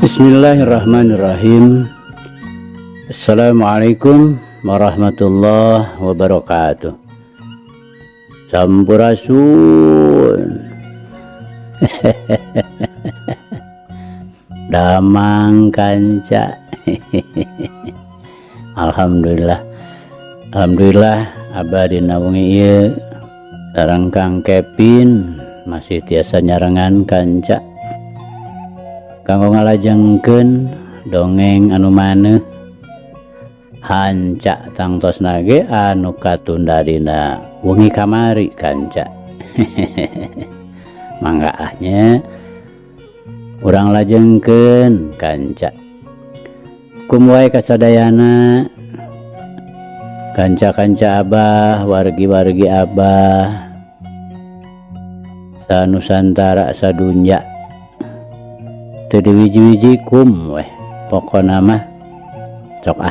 Bismillahirrahmanirrahim. Assalamualaikum warahmatullahi wabarakatuh. Sampurasun. Damang kanca. Alhamdulillah. Alhamdulillah abadi naungi ieu sareng Kang Kevin masih tiasa nyarengan kanca kanggo ngalajengkeun dongeng anu maneh hanca tangtos nage anu katunda dina wengi kamari kanca. Mangga ahnya urang lajengkeun kanca kumwae kasadayana kanca-kanca abah wargi-wargi abah sanusantara sadunya teu diwiji-wiji kum weh pokona mah sok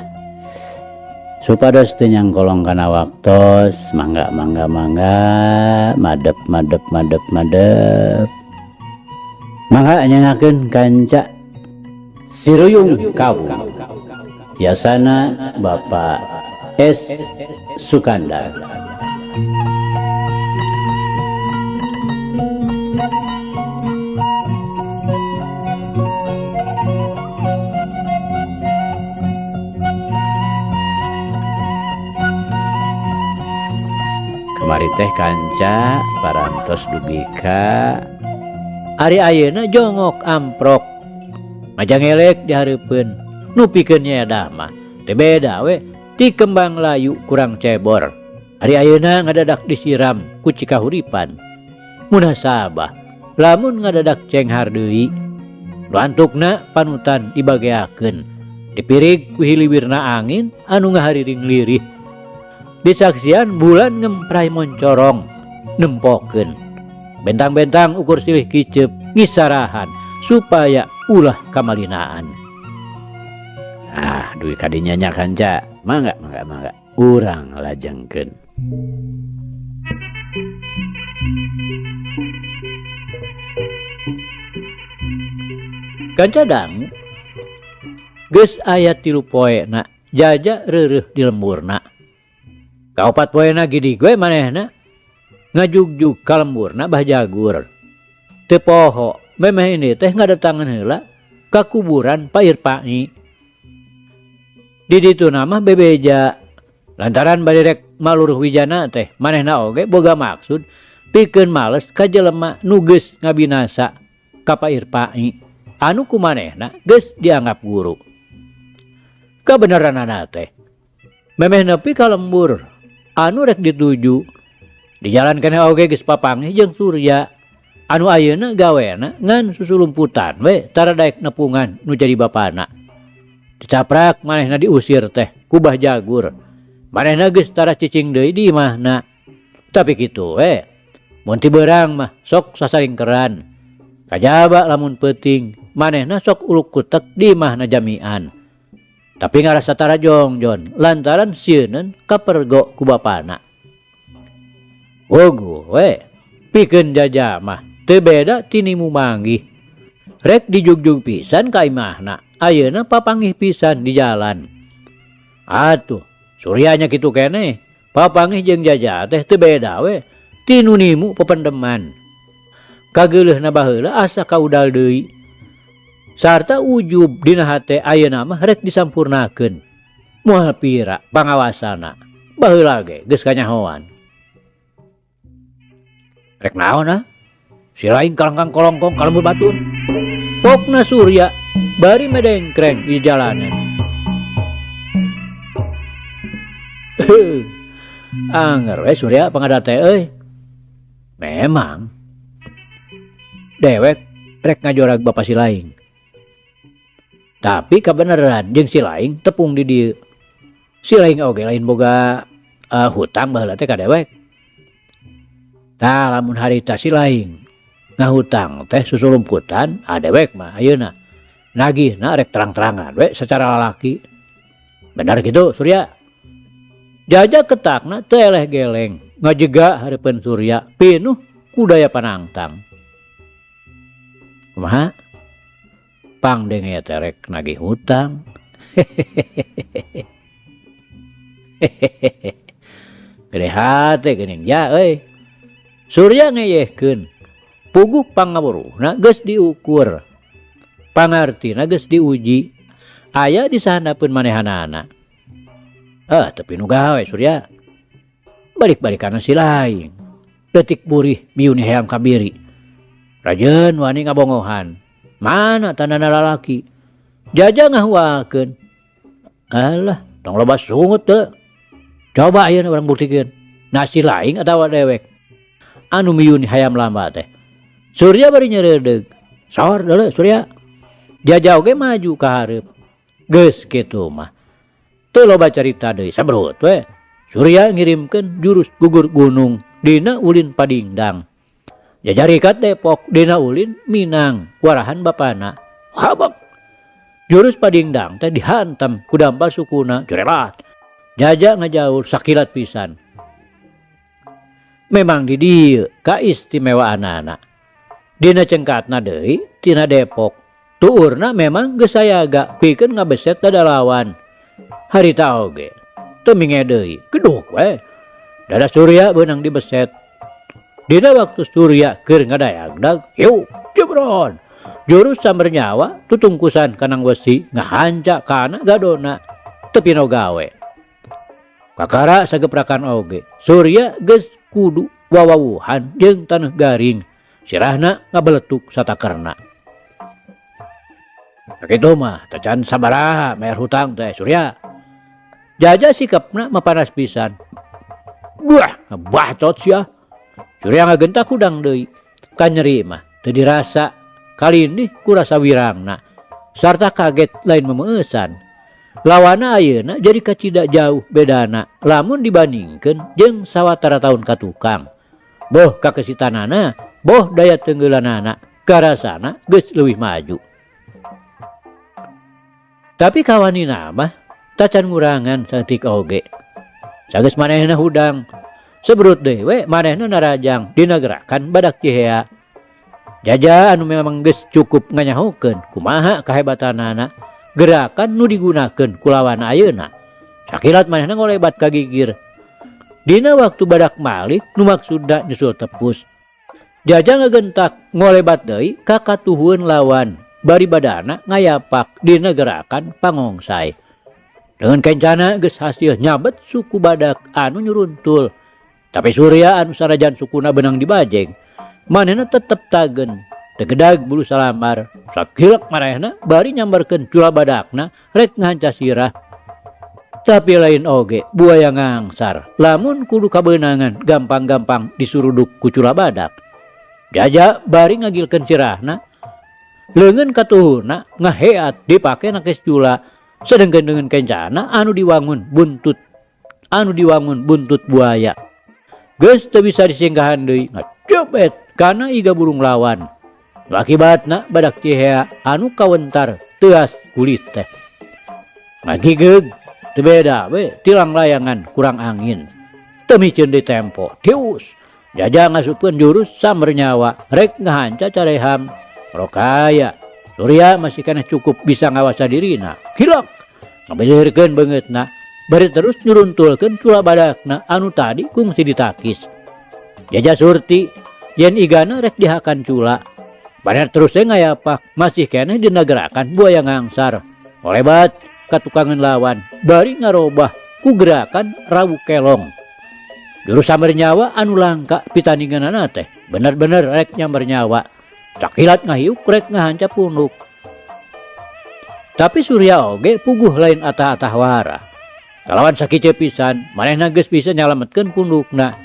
supados teu nyangkolong kana waktos mangga madep mangga nyangakeun kanca Siruyung Kawu biasana Bapak S. Sukandar. Kemari teh kanca parantos dubika ari ayeuna jongok amprok majang elek dihareupeun nu pikeun nyaedah mah teu beda we ti kembang layu kurang cebor ari ayeuna ngadadak disiram ku cikahuripan munasabah lamun ngadadak cenghar deui lantukna panutan dibageakeun dipirig ku hiliwirna angin anu ngahariring lirih disaksian bulan ngemprai moncorong nempokeun bentang-bentang ukur silih kicep ngisarahan supaya ulah kamalinaan. Duit kadinya nya kanca mangga urang lajengkeun. Kanca dangu geus aya 3 poena jaja reureuh di lemburna. Kaopat poena gidi gue manehna ngajugjug ka lemburna bah jagur. Teu poho memeh ini teh ngadatangan heula ka kuburan Pak Irpani. Di ditu nama bebeja lantaran bade rek maluruh wijana teh manehna oge boga maksud pikeun males ka jelema nu geus ngabinasa ka Pak Irpani anu kumanehna geus dianggap guru. Kabeneranana teh memeh nepi ka lembur anu rek dituju di jalan keneh oge geus papanggih jeung Surya anu ayeuna gawena ngan susulumputan we tara daek nepungan nu jadi bapana. Dicaprak manehna diusir teh kubah jagur manehna geus tara cicing deui di imahna tapi kitu we mun ti beurang mah sok sasalingkeran kajaba lamun peuting manehna sok uluk kutek di imahna jamian tapi ngarasa tara jongjon lantaran sieuneun kapergo ku bapana. Wogu we pikeun jaja mah teu beda ti nimu manggih rek dijugjug pisan ka imahna ayeuna papanggih pisan di jalan. Atuh Suryanya kitu keneh papanggih jeung jaja teh teu beda we ti nu nimu pependeman kageuleuhna baheula asa kaudal deui sarta ujub dina hate ayeuna mah rek disampurnakeun moal pira pangawasana baheula ge geus kanyahoan. Rek naon si lain kalangkang kolongkong kalembur batur pokna Surya bari medengkreng di jalanan. Anger we Surya pangada teh euy. Memang dewek rek ngajorag bapa si laing. Tapi kabeneran jeung si laing tepung di dieu. Si laing oge lain boga hutang baheula teh ka dewek. Tah lamun harita si laing ngahutang teh susulumputan dewek mah ayeuna nagihna rek terang-terangan we secara lalaki. Benar gitu Surya. Jaja ketakna teu eleh geleng ngajega hareupeun Surya pinuh ku daya panangtang. Kumaha? pang denge terek nagih hutang. Gede hate geuning ja euy. Surya ngeyehkeun. Puguh pangaweruhna geus diukur. Pangartina geus diuji. Aya di sahandapeun manehanana. Tapi nu gawe Surya. Balik-balikanna si laing. Detik burih biun hayam kabiri. Rajeun wani ngabongohan. Mana tandana lalaki? Jaja ngahuakeun. Alah, tong loba sungut teu. Coba ayeuna urang buktikeun. Nasi laing atawa dewek. Anu miyun hayam lamba teh. Surya bari nyereudeg. Saur deuleu Surya. Jaja oge maju ka hareup. Geus kitu mah. Teu loba carita deui sabrut we. Surya ngirimkeun jurus gugur gunung dina ulin Padingdang. Jajarikat Depok dina ulin Minang warahan bapana. Habak. Jurus Padingdang teh dihantam ku dampal sukuna jurelat. Jaja ngajaur sakilat pisan. Memang di dieu kaistimewaanana. Dina cengkatna deui tina Depok. Tuurna memang geus sayaga pikeun ngabeset dadalawan. Harita oge teu minge deui geduk we. Dada Surya beunang dibeset. Dina waktu Surya keur ngadayagdag, hiu jebron. Jurus samber nyawa tutungkusan kanang wesi ngahanca kana gadona teu pino gawe. Kakara sageprakan oge. Surya geus kudu wawawuhan jeung taneuh garing. Sirahna ngabeletuk satakerna. Sakitu mah tacan sabaraha mayar hutang teh Surya. Jaja sikapna mapanas pisan. Wah, bacot sia. Surya ngagentak hudang deui. Kan nyeri mah teu dirasa. Kali ini ku rasa wirangna. Sarta kaget lain memeueusan. Lawana ayeuna jadi kacida jauh bedana lamun dibandingkeun jeung sawatara taun ka tukang. Boh kakesitanana, boh daya tenggeulanana, karasana geus leuwih maju. Tapi kawanina mah tacan ngurangan saeutik oge. Sageus manehna hudang, sebrut deui we manehna narajang dina gerakan badak Cihea. Jaja anu memang geus cukup nganyahokeun kumaha kahebatanana. Gerakan nu digunakeun ku lawan ayeuna. Sakilat manehna ngolebat ka gigir. Dina waktu badak Malik nu maksudna nyusul tepus. Jaja ngagentak ngolebat deui ka katuhun lawan. Bari badana ngayapak dina gerakan pangongsai. Dengan kencana geus hasil nyabet suku badak anu nyuruntul. Tapi Surya anu sanajan sukuna benang dibajeng. Manehna tetep tagen. Tegedag bulu salamar. Sakilek marehna bari nyambarkeun cula badakna rek ngahanca sirah. Tapi lain oge buaya ngangsar. Lamun kudu kabeunangan gampang-gampang disuruduk ku cula badak. Jaja bari ngagilkeun sirahna. Leungeun katuhuna ngaheat dipake nakes cula. Sedengkeun dengan kencana anu diwangun buntut buaya. Geus teu bisa disinggahan deui ngacebet kana iga burung lawan. Akibatna badak Cihea anu kawentar teuas kulit teh. Ngagigeg teu beda we tilang layangan kurang angin. Teu miceun di tempo tius. Jaja ngasupkeun jurus samber nyawa rek ngahanca careham. Rokaya Surya masih kana cukup bisa ngawasa dirina. Kilak ngabelirkeun beungeutna bari terus nyuruntulkeun cula badakna anu tadi kungsi ditakis. Jaja surti yen igana rek dihakan cula. Banar terus ngayapak masih keneh dina gerakan buaya ngangsar. Olebat katukangan lawan bari ngarobah ku gerakan rawu kelong. Jurus samber nyawa anu langka pitandinganana teh bener-bener rek nyamber nyawa. Cakilat ngahiuk rek ngahanca punduk. Tapi Surya oge puguh lain atah-atah wara. Kalawan sakiceu pisan manehna geus bisa nyalametkeun pundukna.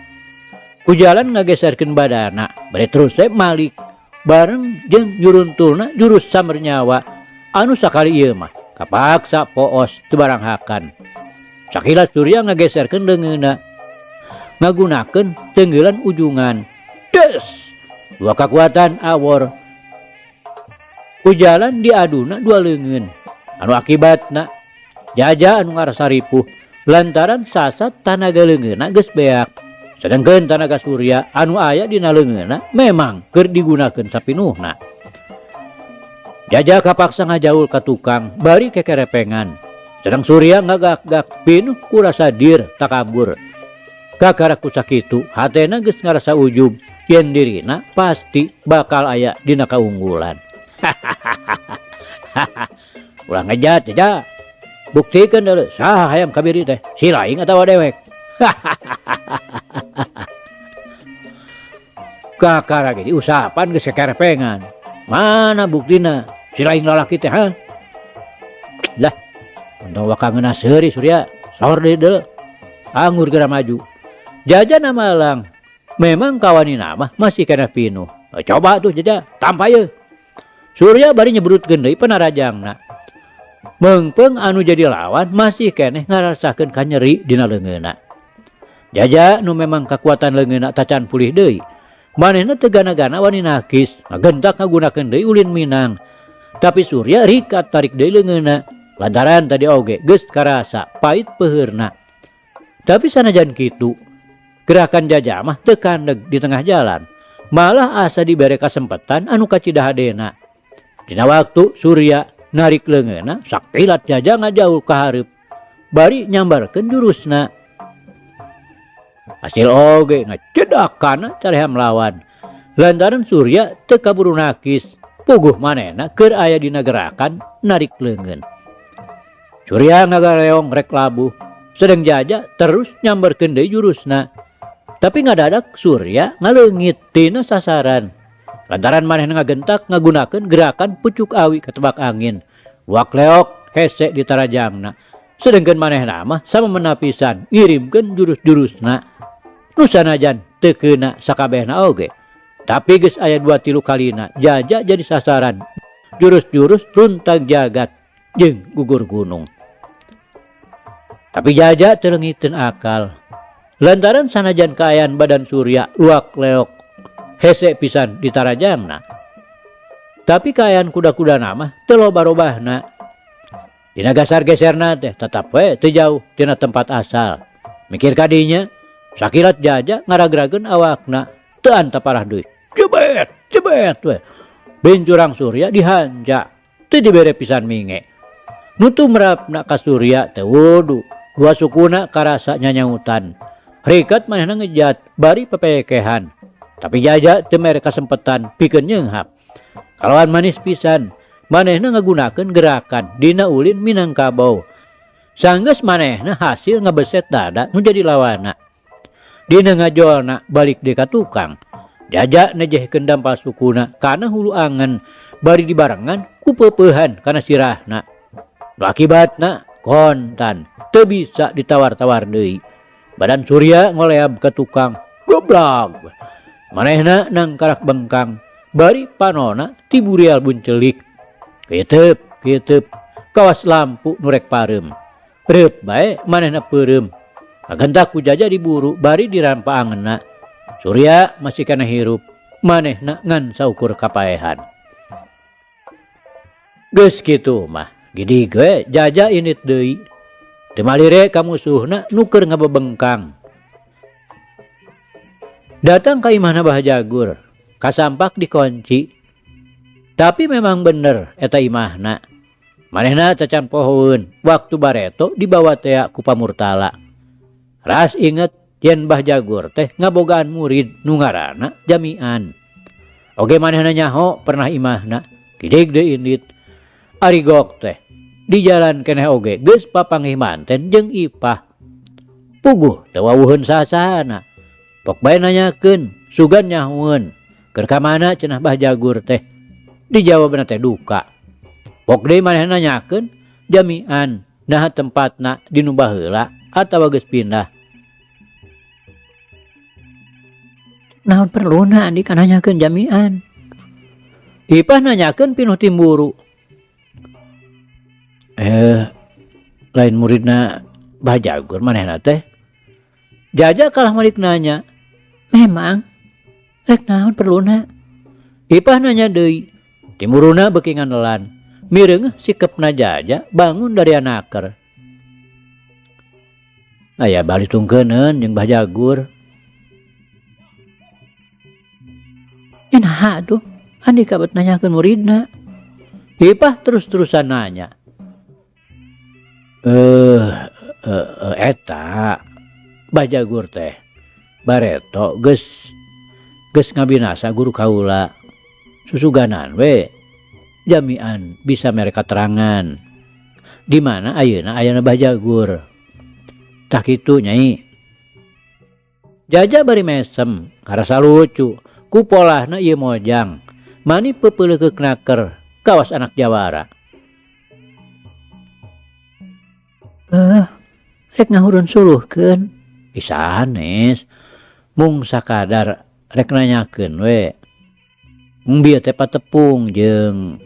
Ku jalan ngageserkeun badana bari terus Malik bareng jeung nyuruntulna jurus samber nyawa anu sakali ieu mah kapaksa poos teu baranghakan. Sakilat Surya ngageserkeun leungeunna ngagunakeun tenggeulan ujungan. Des! Dua kekuatan awor. Ku jalan diaduna dua leungeun. Anu akibatna Jaja anu ngarasa ripuh lantaran sasat tanaga leungeunna geus beak. Sedengkeun tanaga Surya anu aya dina leungeunna memang keur digunakeun sapinuhna. Jaja kapaksa ngajaul ka tukang bari kekerepengan. Sedang Surya ngagak-gak pinuh ku rasa dir takabur. Kakara ku sakitu hatena geus ngarasa ujub yen dirina pasti bakal aya dina kaunggulan. Ulah ngejat Jaja. Buktikeun deuleu saha hayam kabiri teh, si laing atawa dewek. Kakara ge diusapan geus kekerepengan. Mana buktina? Si laing lalaki teh ha? Lah, untung wakangeuna seuri Surya, saur deui deuleu. Anggur geura maju. Jaja na malang. Memang kawanina mah masih kena pinuh. Coba tuh Jaja, tampayeun. Surya bari nyebrutkeun deui panarajangna. Meungpeung anu jadi lawan masih keneh ngarasakeun kanyeri dina leungeunna. Jaja nu memang kakuatan leungeunna tacan pulih deui. Manehna teu gana-gana wani nakis, ngagentak ngagunakeun deui ulin minang. Tapi Surya rikat tarik deui leungeunna lantaran tadi oge geus karasa pait peheurna. Tapi sanajan kitu, gerakan Jaja mah teu kandeg di tengah jalan, malah asa dibere kasempetan anu kacidahadena. Dina waktu Surya narik leungeunna saktilat Jaja ngajaul ka hareup bari nyambarkeun jurusna. Hasil oge ngacedakanna careha melawan lantaran Surya teu kaburu nakis. Puguh manehna keur aya dina gerakan narik leungeun. Surya ngagareong rek labuh, sedang Jaja terus nyambarkeun deui jurusna. Tapi ngadadak Surya ngaleungit tina sasaran. Lantaran manehna ngagentak ngagunakeun gerakan pucuk awi ketebak angin. Wak leok hese di tarajangna. Sedengkeun manehna mah samemena pisan ngirimkeun jurus-jurusna. Nu sanajan teu keuna sakabehna oge. Tapi geus aya 2-3 kalina Jaja jadi sasaran jurus-jurus runtag jagat jeung gugur gunung. Tapi Jaja teu leungiteun akal. Lantaran sanajan kaayaan badan Surya luak leok hese pisan di tarajangna. Tapi kaayaan kuda-kudana mah teu loba-robahna. Dina gasar geserna teh tetap we teu jauh tina tempat asal. Mikir kadinya sakilat Jaja ngaragrageun awakna teu anta parah deui. Cebet we. Bincurang Surya dihanca teu dibere pisan minge. Nu tumrapna ka Surya teh wudu dua sukuna karasa nyanyautan. Rikat manehna ngejat bari pepekehan. Tapi Jaja teu mere kasempetan pikeun nyeunghap. Kalawan manis pisan manehna ngagunakeun gerakan dina ulin Minangkabau. Sanggeus manehna hasil ngabeset dada nu jadi lawana. Dina ngajolna balik deui ka tukang. Jaja nejehkeun dampal sukuna kana hulu angen bari dibarengan ku peupeuhan kana sirahna. Nu akibatna kontan teu bisa ditawar-tawar deui. Badan Surya ngoleab ka tukang. Goblok. Manehna nangkarak bengkang bari panona ti burial buncelik. Kieuteub kawas lampu nu rek pareum. Reup bae manehna peureum. Agentak ku Jaja diburu bari dirampa angeunna. Surya masih kana hirup, manehna ngan saukur kapaehan. Geus kitu mah, gidi gue Jaja init deui. Teu malire ka musuhna nu keur ngabebengkang. Datang ka imahna Bah Jagur, kasampak dikunci. Tapi memang bener eta imahna. Manehna cacan pohoeun waktu bareto dibawa teh ku Pamurtala. Ras inget yen Bah Jagur teh ngabogaan murid nu ngaranna Jamian. Oge manehna nyaho pernah imahna kidig deui indit. Ari gok teh di jalan keneh oge geus papanggih manten jeung ipah. Puguh teu wawuheun saha-sahana. Pok bae nanyakeun sugan nyahoeun keur ka mana cenah Bah Jagur teh. Dijawabna teh duka. Pok deui manehna nanyakeun Jamian naha tempatna di nu baheula atawa geus pindah. Naon perluna andi kan nanyakeun Jamian. Ipah nanyakeun pinuh timburu. Lain muridna Bah Jagur manehna teh. Jaja kalah malik nanya. Memang rek naon perluna. Ipah nanya deui. Timburuna beuki nganelan. Mireung sikepna Jaja bangun dari anaker. Aya bali tungkeuneun jeung Bah Jagur. Naha tuh andi kabet nanyakeun muridna. Ipah terus-terusan nanya. Eta Bajagur teh bareto geus ngabinasa guru kaula susuganan we jamian bisa mereka terangan di mana ayeuna Bajagur tah kitu Nyai. Jaja bari mesem karasa lucu ku polahna ieu mojang mani pepeuleukeuk naker kawas anak jawara. Rek ngahurun suluhkeun sanes mung sakadar rek nanyakeun we mung bieu teh patepung jeung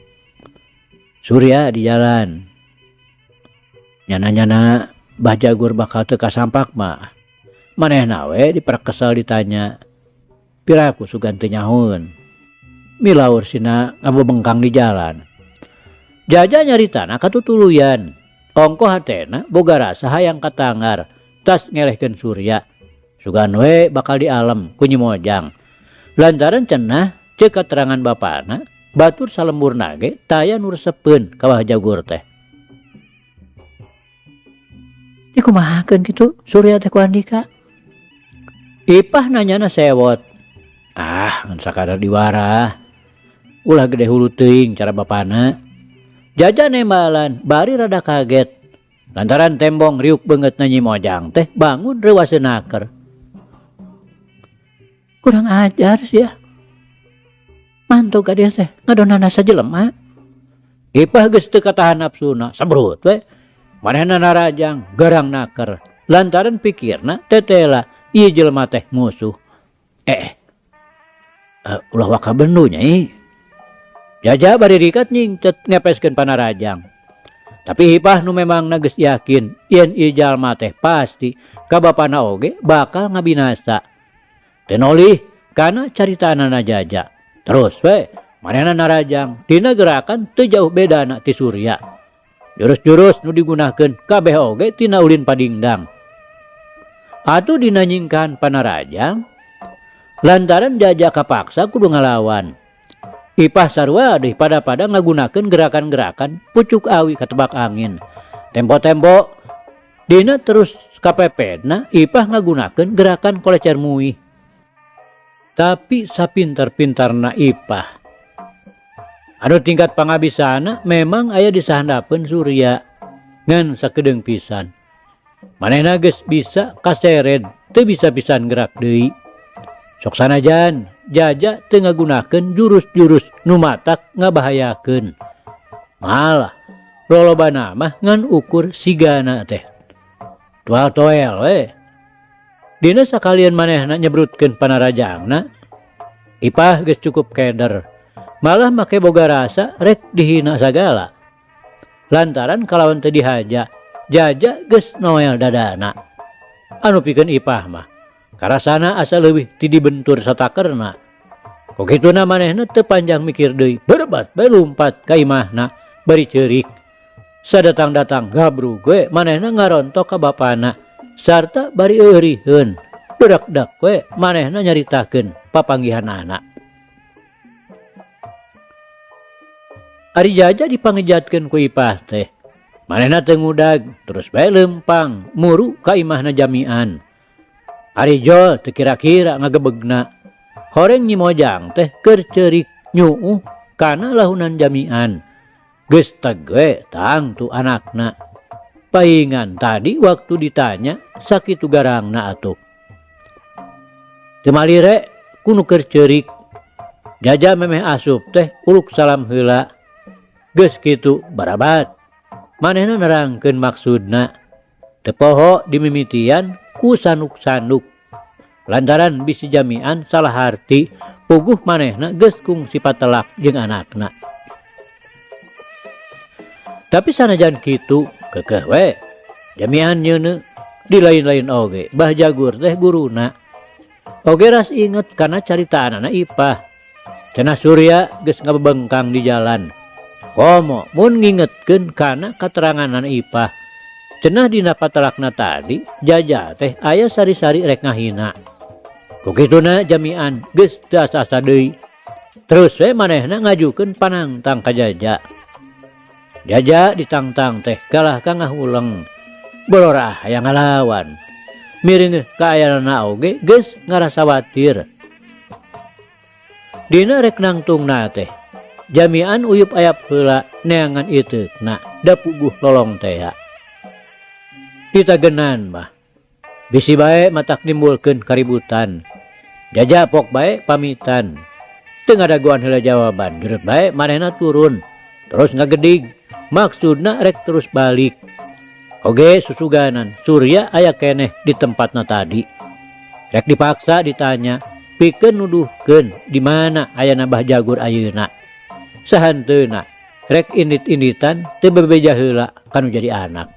Surya di jalan nyana Bajagur bakal teu kasampak mah manehna we diperkesal ditanya piraku sugan teu nyahoun milaur sina ngabebengkang di jalan. Jaja nyaritana katutuluyan ongko hatena boga rasa hayang katangar tas ngelehkeun Surya sugan we bakal dialem ku Nyi Mojang lantaran cenah ceuk katerangan bapana batur salemburna ge taya nu resepeun ka Bajagur teh. Ieu kumahakeun kitu Surya teh ku Andika? Ipah nanyana sewot. Ngan sakadar diwarah. Ulah gede hulu teuing cara bapana. Jaja nembalan bari rada kaget lantaran tembong riuk beungeut Nyi Mojang teh bangun reuwaseun naker. Kurang ajar sih ya. Mantu ka dia teh ngadonana sajelema. Ipah geus teu katahan nafsuna sabrut we manehna narajang garang naker lantaran pikirna tetela ieu jelema teh musuh. Ulah wakabendu Nyai. Jaja bari rikat nyingcet ngepeskeun panarajang. Tapi Ipah nu memang geus yakin yen ieu jalma teh pasti ka bapana oge bakal ngabinasa. Teu nolih kana caritanana Jaja. Terus we manehna narajang dina gerakan teu jauh bedana ti Surya. Jurus-jurus nu digunakeun kabeh oge tina ulin padingdang. Atuh dina nyingkan panarajang lantaran Jaja kapaksa kudu ngalawan. Ipah sarua deui pada ngagunakeun gerakan-gerakan pucuk awi katebak angin. Tempo-tempo dina terus kapepedna Ipah ngagunakeun gerakan kolecer muih. Tapi sapintar-pintarna Ipah anu tingkat pangabisana memang aya di sahandapeun Surya ngan sakedeung pisan. Manehna geus bisa kaseret teu bisa pisan gerak deui. Sok sanajan Jaja teu ngagunakeun jurus-jurus nu matak ngabahayakeun. Malah lolobana mah ngan ukur sigana teh. Toel we. Dina sakalian manehna nyebrutkeun panarajangna, Ipah geus cukup keder. Malah make boga rasa rek dihina sagala. Lantaran kalawan teu dihaja, Jaja geus noel dadana. Anu pikeun Ipah mah karasana asa leuwih ti dibentur satakerna. Kok kituna manehna teu panjang mikir deui, berebat bae lumpat ka imahna bari ceurik. Sadatang-datang gabrug we manehna ngarontok ka bapana sarta bari euriheun. Dedak-dak we manehna nyaritakeun papanggihanana. Ari Jaja dipangejatkeun ku Ipah teh. Manehna teu ngudag terus bae leumpang muru ka imahna jamian. Ari Jo teu kira-kira ngagebegna. Horeng Nyi Mojang teh keur ceurik nyuuh kana lahunan jamian. Geus teg we tang tu anakna. Paingan tadi waktu ditanya sakitu garangna atuh. Teu malire ku nu keur ceurik. Jaja memeh asup teh uluk salam heula. Geus kitu barabat. Manehna nerangkeun maksudna. Teu poho dimimitian ku sanduk-sanduk. Lantaran bisi jamian salah harti puguh manehna geus kungsi patelak jeung anakna. Tapi sanajan kitu keukeuh we jamian nyeuneu di lain-lain oge Bajagur teh guruna. Oge ras inget kana caritaanana Ipah. Cenah Surya geus ngabebengkang di jalan. Komo mun ngingetkeun kana kateranganan Ipah. Cenah dina patelakna tadi Jaja teh aya sari-sari rek ngahina. Kukituna jamian geus teu asa-asa deui. Terus we manehna ngajukeun panantang ka Jaja. Jajak ditangtang teh kalah ka ngahuleng. Bolorah yang ngalawan. Miring kaayana oge geus ngarasa watir. Dina rek nangtungna teh. Jamian uyup ayap heula neangan iteukna da puguh lolong teh. Ditagenan mah. Bisi bae matak nimbulkeun kaributan. Jajak pok bae pamitan. Teu ngadaguan heula jawaban. Geureup bae manehna turun. Terus ngagedig. Maksudna rek terus balik. Oge susuganan Surya aya keneh di tempatna tadi. Rek dipaksa ditanya, pikeun nuduhkeun di mana aya Mbah Jagur ayeuna. Sahanteuna rek indit-inditan teu bebeja heula kanu jadi anak.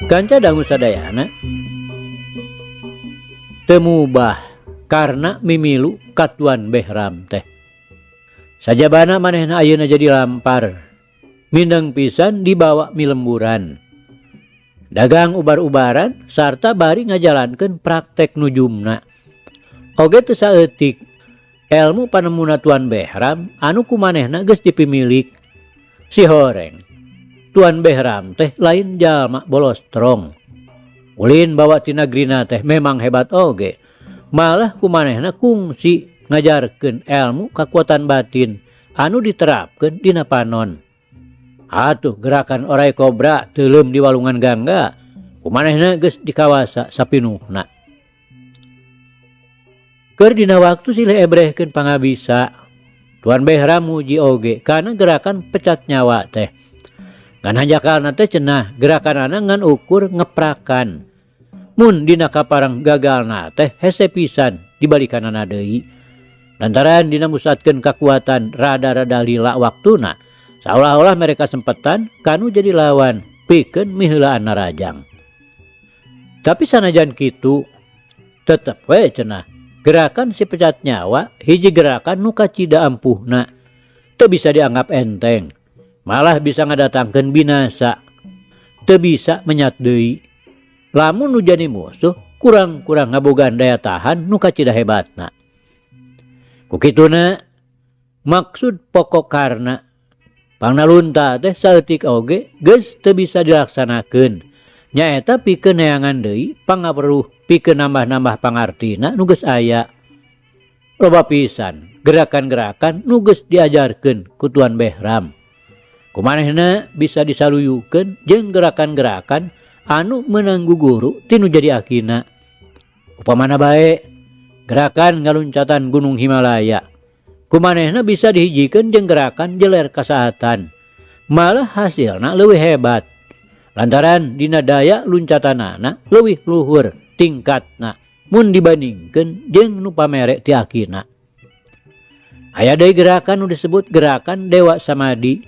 Kanca dangu sadayana temubah karena mimilu katuan Behram teh. Sajabana manehna ayeuna jadi lampar. Mindeng pisan dibawa milemburan. Dagang ubar-ubaran sarta bari ngajalankeun praktek nujumna. Oge teu saeutik elmu panemuna Tuan Behram anu kumanehna geus dipimilik. Si horeng Tuan Behram teh lain jalma bolostrong. Ulin bawa tina grina teh memang hebat oge. Malah kumanehna kungsi ngajarkeun ilmu kakuatan batin anu diterapkeun dina panon. Atuh gerakan orai kobra teuleum di walungan gangga, kumanehna geus dikawasa sapinuhna. Keur dina waktu silih ebrehkeun pangabisa. Tuan Behram muji oge kana gerakan pecat nyawa teh. Kan hanjakalna teh cenah gerakanana ngan ukur ngeprakan. Mun dina kaparang gagalna teh hese pisan dibalikanana deui. Lantaran dina musatkeun kakuatan rada-rada lila waktuna, seolah-olah mereka sempetan kanu jadi lawan pikeun miheulaan narajang. Tapi sanajan kitu tetep we cenah gerakan si pecat nyawa hiji gerakan nu kacida ampuhna. Teu bisa dianggap enteng. Malah bisa ngadatangkeun binasa. Teu bisa menyat deui. Lamun nu jadi musuh kurang-kurang ngabogaan daya tahan nu kacida hebatna. Kukituna maksud pokok karna pangnalunta teh saeutik oge geus teu bisa dilaksanakeun. Nyaeta pikeun neangan deui pangaweruh pikeun nambah-nambah pangartina nu geus aya. Loba pisan gerakan-gerakan nu geus diajarkeun ku Tuan Behram. Kumanehna bisa disaluyukeun jeung gerakan-gerakan anu meunang guguru tinu jadi akina. Upamana bae gerakan ngaluncatan Gunung Himalaya. Kumanehna bisa dihijikeun jeung gerakan jeler kasaatan. Malah hasilna leuwih hebat. Lantaran dina daya luncatanana leuwih luhur tingkatna mun dibandingkeun jeung nu pamere ti akina. Aya deui gerakan nu disebut gerakan Dewa Samadi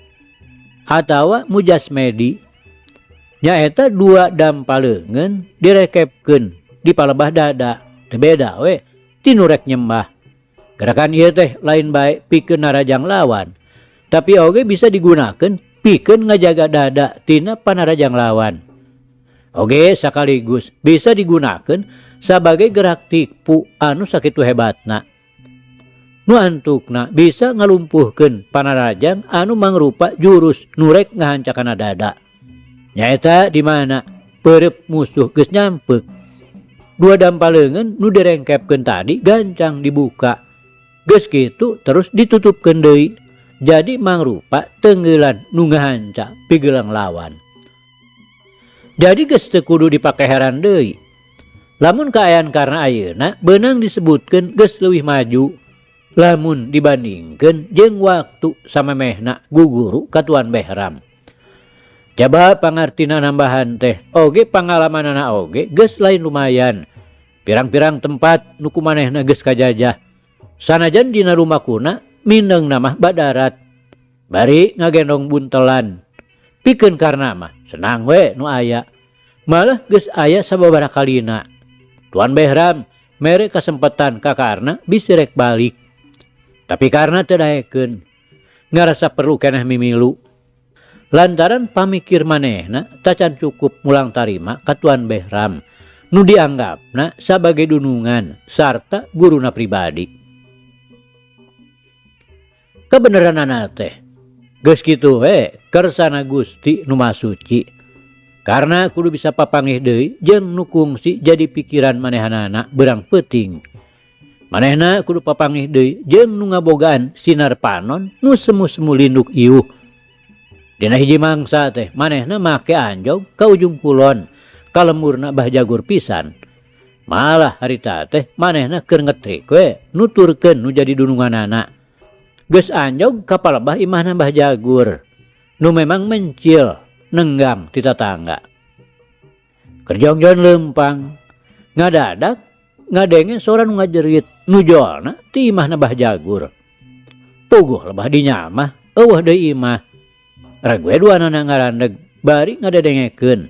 atawa Mujasmedi. Nyaeta dua dampaleungeun direkepkeun di palebah dada. Teu beda we tinu rek nyembah. Gerakan ieu teh lain bae pikeun narajang lawan, tapi oge bisa digunakeun pikeun ngajaga dada tina panarajang lawan. Oge sakaligus bisa digunakeun sebagai gerak tipu anu sakitu hebatna. Nu antukna bisa ngalumpuhkeun panarajang anu mangrupa jurus nu rek ngahancakana dada. Nyaeta di mana peureup musuh geus nyampeuk. Dua dampaleungeun nu direngkepkeun tadi gancang dibuka. Geus kitu terus ditutupkeun deui. Jadi mangrupa teunggelan nu ngahanca pigelang lawan. Jadi geus teu kudu dipake heran deui. Lamun kaayaan karna ayeuna beunang disebutkeun geus leuwih maju. Lamun dibandingkeun jeung waktu samemehna guguru ka Tuan Behram. Coba pangartina nambahan teh oge pangalamanana oge geus lain lumayan. Pirang-pirang tempat nu kumanehna geus kajajah. Sanajan dina rumakuna mindeng namah badarat. Bari ngagendong buntelan. Pikeun karna mah senang we nu aya. Malah geus aya sababaraha kalina. Tuan Behram mere kesempatan kakarna bisa rek balik. Tapi karena tadaekeun ngarasa perlu keneh mimilu. Lantaran pamikir manehna tacan cukup mulang tarima ka Tuan Behram nu dianggapna sebagai dunungan sarta guruna pribadi. Kebeneranana teh geus kitu kersana Gusti nu Maha Suci. Karena kudu bisa papangih deui jeung nu kungsi jadi pikiran manehanana beurang peuting. Manehna kudu papangih deui jeung nu ngabogaan sinar panon nu semu-semu linduk iuh. Dina hiji mangsa teh manehna make anjog ka ujung kulon ka lemurna Bah Jagur pisan. Malah harita teh manehna keur ngetrik we nuturkeun nu jadi dununganana. Geus anjog ka palebah imahna Bah Jagur nu memang mencil nenggang ti tatangga. Kerjongjon leumpang ngadadak ngadenge sora nu ngajerit nu jolna ti imahna Bah Jagur. Puguh lebah dinya mah eueuh deui imah. Reg we duanana ngarandeg bari ngadedengekeun.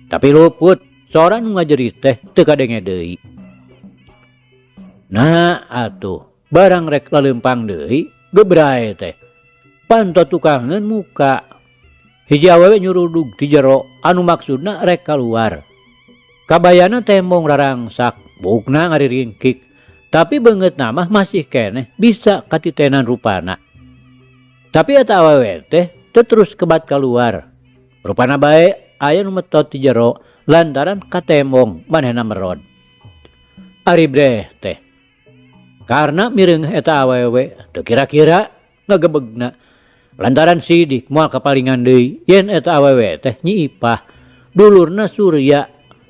Tapi luput sora nu ngajerit teh teu kadenge deui. Nah atuh barang rek laleumpang deui gebrae teh panto tukangeun muka. Hiji awewe nyurudug ti jero anu maksudna rek kaluar. Kabayana tembong rarangsak, bukna ngariringkik, tapi beungeutna mah masih keneh bisa katitenan rupana. Tapi eta awewe teh teu terus kebat kaluar. Rupana bae aya nu metot ti jero lantaran katembong manehna merod. Ari breh teh karena mireung eta awewe teu kira-kira ngagebegna lantaran sidik moal kapalingan deui yen eta awewe teh Nyi Ipah dulurna Surya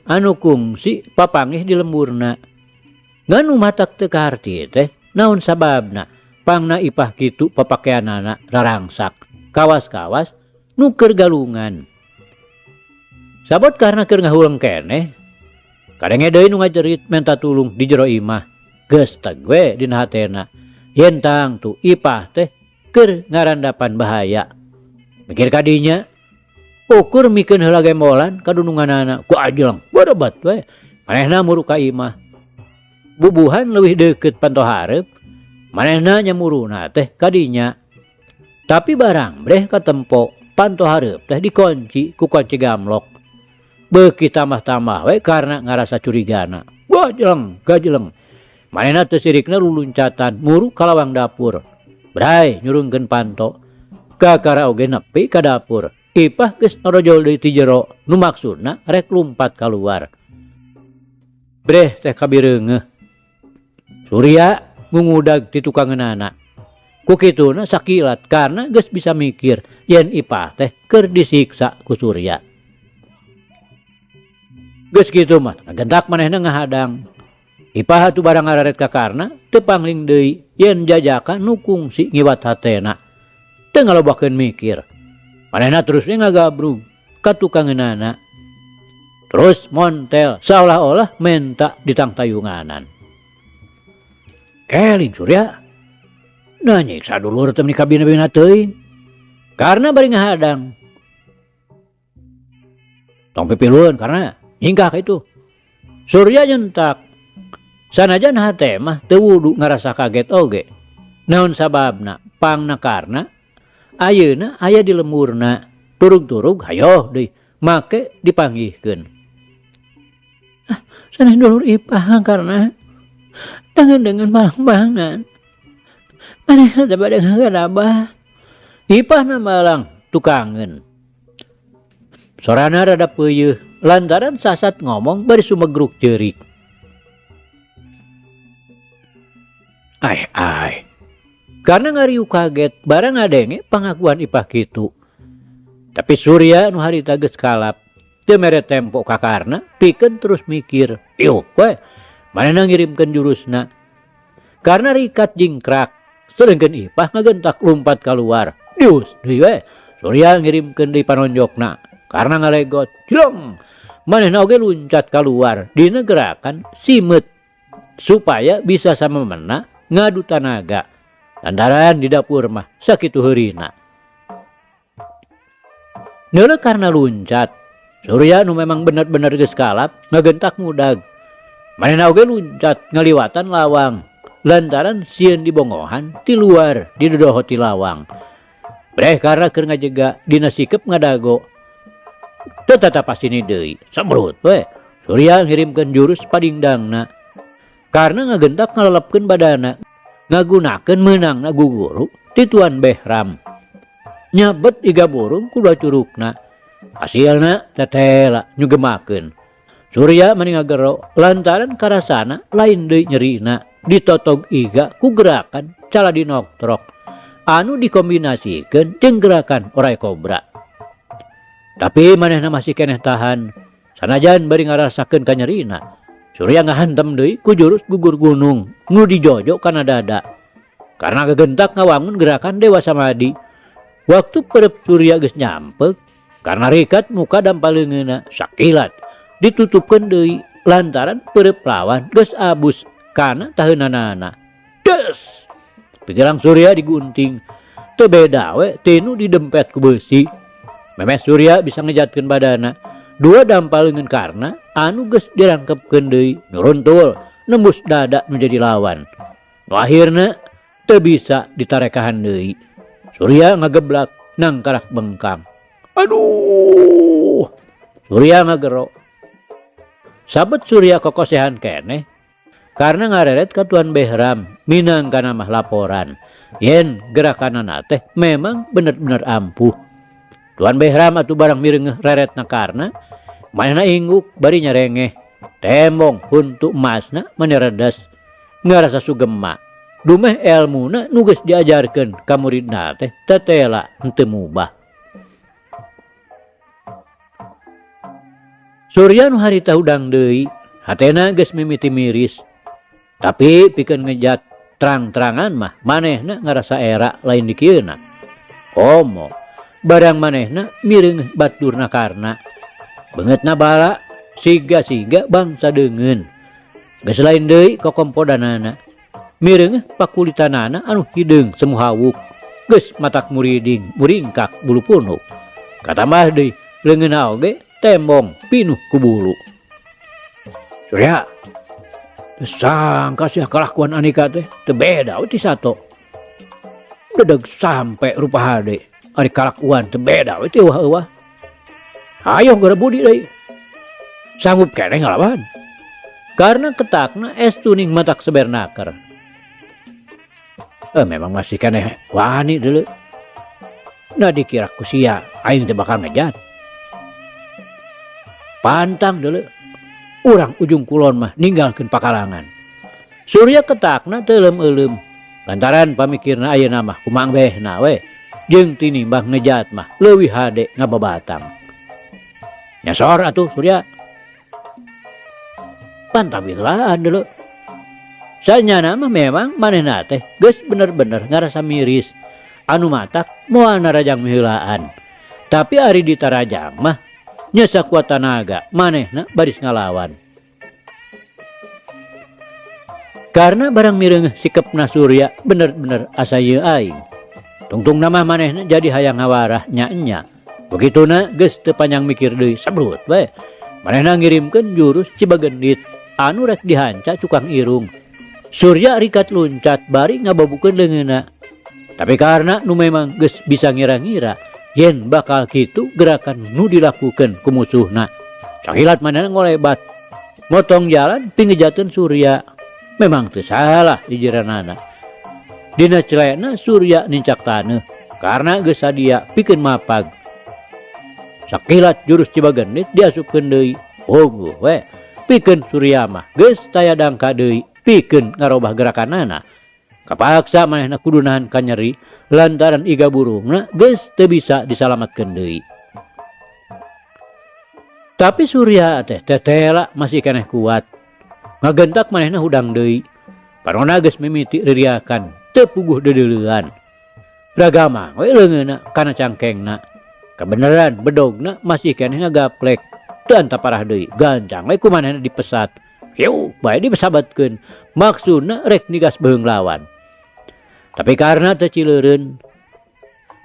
anu kungsi papangih di lemburna. Nganu matak teu kaharti teh naon sababna pangna Ipah kitu papakeanana rarangsak kawas-kawas nu keur galungan. Sabot karena keur ngahulang keneh kadenge deui nu ngajerit menta tulung di jero imah. Geus teg we dina hatena yen tangtu Ipah teh keur ngarandapan bahaya. Mikir kadinya ukur mikeun heula gembolan kadununganana ku ajeng barebat we manehna muru ka imah. Bubuhan leuwih deukeut panto hareup manehna nyamuruna teh kadinya. Tapi barang breh katempo panto hareup teh dikunci ku kunci gamlok. Beuki tambah-tambah we karena ngarasa curigana. Gajeleng. Manehna teu sirikna luluncatan muru ka lawang dapur. Bray nyurungkeun panto. Kakara oge nepi ka dapur. Ipah geus norojol deui ti jero nu maksudna rek lumpat kaluar. Breh teh kabireungeuh. Surya ngungudag ti tukangeunana. Ku kituna sakilat karena geus bisa mikir yen Ipah teh keur disiksa ku Surya. Geus kitu mah gentak manehna ngahadang. Ipah atuh barang ngararet ka karna teu pangling deui yen jajakan nu kungsi ngiwat hatena. Teu ngalobakeun mikir. Manehna terus we ngagabrug ka tukangeunana. Terus montel seolah-olah menta ditangtayunganan. Eling Surya. Nah nyiksa dulur teu meuni kabina-bina teuing. Karena bari ngahadang. Tong pipilueun karena hingkah itu. Surya nyentak. Sanajan hate mah teu wudu ngarasa kaget oge. Naon sababna? Pangna karna ayeuna aya di lemurna. Turug-turug hayo deui make dipanggihkeun. Saneh dulur Ipah karena dengan barang-barangan. Manehna teh bade ngagadabah. Ipah na malang tukangeun. Sorana rada peuyeuh lantaran sasat ngomong bari sumegruk ceurik. Ai. Karena ngariuk kaget barang ngadenge pangakuan Ipah kitu. Tapi Surya nu harita geus kalap teu mere tempo ka karna pikeun terus mikir. Yuk we manehna ngirimkeun jurusna. Karena rikat jingkrak sedengkeun Ipah ngagentak lumpat kaluar. Dius deui we Surya ngirimkeun deui panonjokna. Karena ngalegot cilong manehna oge luncat kaluar dina gerakan simet supaya bisa samemena ngadu tanaga. Lantaran di dapur mah sakitu heurina. Neuleuh karena luncat, Surya nu memang bener-bener geus kalap ngagentak mudag. Manehna oge luncat ngaliwatan lawang lantaran sieun dibongohan ti luar di dodoho ti lawang. Breh karena keur ngajega dina sikep ngadago. Teu tatapasini deui, sabrut we. Surya ngirimkeun jurus padingdangna. Karena ngagentak ngalelepkeun badana, ngagunakeun meunangna guguru ti Tuan Behram. Nyabet iga burung kuda curugna. Hasilna tetela nyugemakeun. Surya mani ngagero lantaran karasana lain deui nyerina ditotog iga ku gerakan caladi noktrok anu dikombinasikeun jeung gerakan orai kobra. Tapi manehna masih keneh tahan sanajan bari ngarasakeun kanyerina. Surya ngahantem deui ku jurus gugur gunung nu dijojo kana dada. Karena gegentak ngawangun gerakan Dewa Samadi. Waktu perep Surya geus nyampek karena rikat muka dampaleungeunna sakilat ditutupkeun deui lantaran perep lawan geus abus kana taheunana. Des! Pikiran Surya digunting. Teu beda we tinu didempet ku beusi. Memes Surya bisa ngejatkeun badana. Dua dampaleungeun karna anu geus dirangkepkeun deui nyuruntul nembus dada nu jadi lawan. Nu akhirna teu bisa ditarekahan deui. Surya ngageblak nang karak bengkang. Aduh! Surya ngagero. Sabet Surya kokosehan keneh karena ngareret ka Tuan Behram minangkana mah laporan yen gerakanana teh memang bener-bener ampuh. Tuan Behram atuh barang mireungeuh reretna karna manehna ingguk bari nyarengeh tembong huntu emasna maneredas ngarasa sugema dumeh elmuna nu geus diajarkeun ka muridna teh tetela henteu mubah. Surya nu harita hudang deui, hatena geus mimiti miris. Tapi pikeun ngejat terang-terangan mah manehna ngarasa era lain di kieuna. Komo barang manehna mireungeuh baturna karna beungeutna bala siga-siga bangsa deungeun. Geus lain deui kokompodanana. Mireungeuh pakulitanana anu hideung semu hawuk. Geus matak muriding muringkak bulu punuk. Katambah deui leungeunna oge tembong pinuh ku bulu. Surya, sangka sia kalakuan Anika teh teu beda we ti sato. Dedeg sampe rupa hade ari kalakuan teu beda we ti eueuh-eueuh. Hayo geura budi deui. Sanggup keneh ngalawan. Karena ketakna estu ning matak sebernaker. Memang masih keneh wani deuleu. Da dikira ku sia aing teh bakal ngejat. Pantang deuleu. Urang ujung kulon mah ninggalkeun pakalangan. Surya ketakna teu euleum-euleum lantaran pamikirna ayeuna mah kumang behna we jeung tinimbang ngejat mah leuwih hade ngababatang. Nyasor atuh Surya. Pantabilaan deuleu. Sanyana mah memang manehna teh geus bener-bener ngarasa miris anu matak moal narajang miheulaan. Tapi ari ditarajang mah nya sakuat tanaga manehna baris ngalawan. Karena barang mireungeuh sikepna Surya bener-bener asa ieu aing. Tungtung nama manehna jadi hayang ngawarah nya-nya. Begituna geus teu panjang mikir deui sabrut we. Manehna ngirimkeun jurus Cibagendit anu rek dihanca cukang irung. Surya rikat luncat bari ngababukeun leungeunna. Tapi karena nu memang geus bisa ngira-ngira yen bakal kitu gerakan nu dilakukeun ku musuhna. Sakilat manehna ngolebat motong jalan pingejateun Surya. Memang teu salah ijiranana. Dina celena Surya nincak taneuh karena geus sadia pikeun mapag. Sakilat jurus Cibagendit diasupkeun deui. Oguh we pikeun Surya mah geus taya dangka deui pikeun ngarobah gerakanana. Kapaksa manehna kudu nahan kanyeri lantaran iga burungna geus teu bisa disalamatkeun deui. Tapi Surya teh tetela masih keneh kuat. Ngagentak manehna hudang deui. Parona geus mimiti ririakan teu puguh dedeuleuan. Ragama we leungeunna kana cangkengna. Kabeneran bedogna masih keneh ngagaplek. Teu anta parah deui. Gancang we ku manehna dipesat. Hiu bae dipesabatkeun. Maksudna rek nigas beung lawan. Tapi karena teu cileureun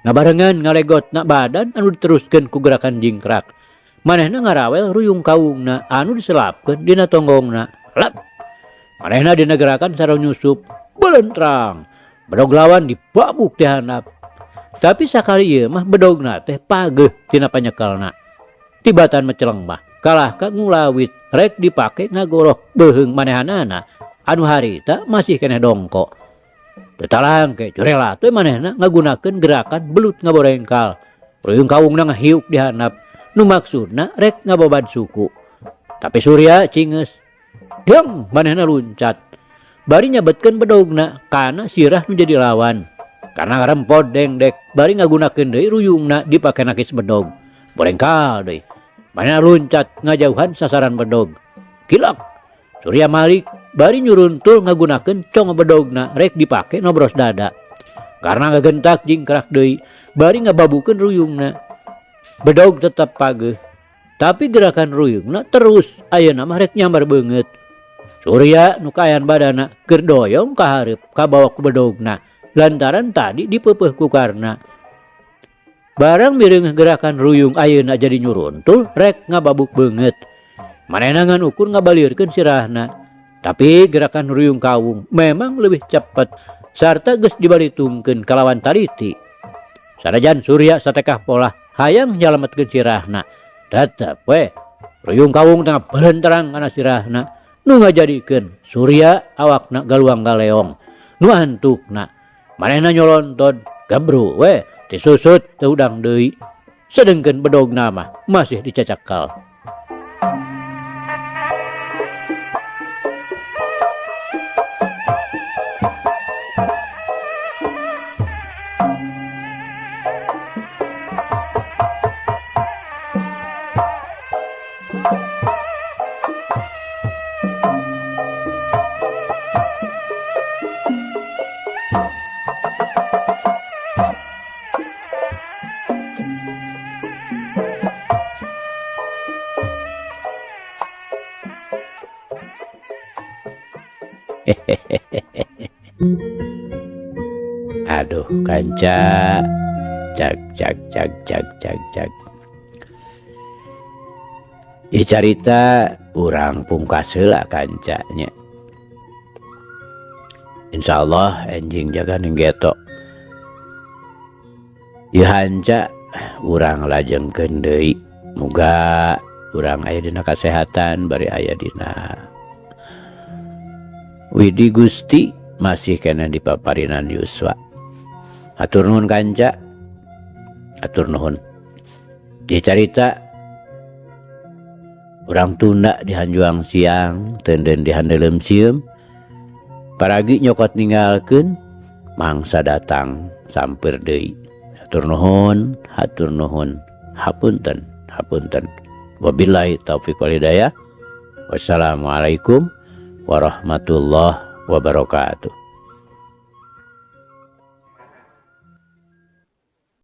ngabarengan ngalegotna badan anu diteruskeun ku gerakan jingkrak. Manehna ngarawel ruyung kaungna anu diselapkeun dina tonggongna. lap. Manehna dinegerakan sareng nyusup, belentrang. Bedog lawan dibabuk teh handap. Tapi sakali ieu mah bedogna teh pageuh tina panyekelna. Tibatan meceleng mah kalah ka ngulawit rek dipake ngagorok beheung manehanana anu harita masih keneh dongko. Teu talangke curela teh manehna ngagunakeun gerakan belut ngaborengkal. Ruyung kawungna ngahiuk di handap nu maksudna rek ngaboban suku. Tapi Surya cingeus. Dem manehna luncat. Bari nyabetkeun bedogna kana sirah nu jadi lawan. Karena ngarempod dengdek bari ngagunakeun deui ruyungna dipake nakis bedog. Borengkal deui. Manehna luncat ngajauhan sasaran bedog. Kilak. Surya Malik bari nyuruntul ngagunakeun cong bedogna rek dipake nobros dada. Karena ngagentak jingkrak deui bari ngababukeun ruyungna. Bedog tetap pageuh. Tapi gerakan ruyungna terus ayeuna mah rek nyambar beungeut. Surya nu kaayaan badana keur doyong ka hareup kabawa ku bedogna lantaran tadi dipeupeuh ku karna. Barang mireung gerakan ruyung ayeuna jadi nyuruntul rek ngababuk beungeut. Manehna ngan ukur ngabalirkeun sirahna. Tapi gerakan ruyung kawung memang lebih cepat sarta geus dibalitungkeun kalawan taliti. Sanajan Surya satekah pola hayang nyalametkeun sirahna, tetep we ruyung kawung tengah belenterang kana sirahna. Nu ngajadikeun Surya awakna galuang galeong. Nu antukna manehna nyolonton gabru we disusut teu udang deui. Sedengkeun bedogna mah masih dicacakal. Aduh kanca, cak. Ieu carita urang pungkas heula kancanya. Insyaallah enjing jaga nenggeto. Ieu hanca urang lajengkeun deui. Muga urang aya dina kasehatan bari aya dina Widi Gusti masih kena dipaparinan yuswa. Atur nuhun kanca, atur nuhun. Ieu carita urang tunda di hanjuang siang, teudeun di handeulem sieum. Paragi nyokot ninggalkeun, mangsa datang samper deui. Hatur nuhun, hapunten. Wabillahi taufiq wal hidayah. Wassalamualaikum warahmatullahi wabarakatuh.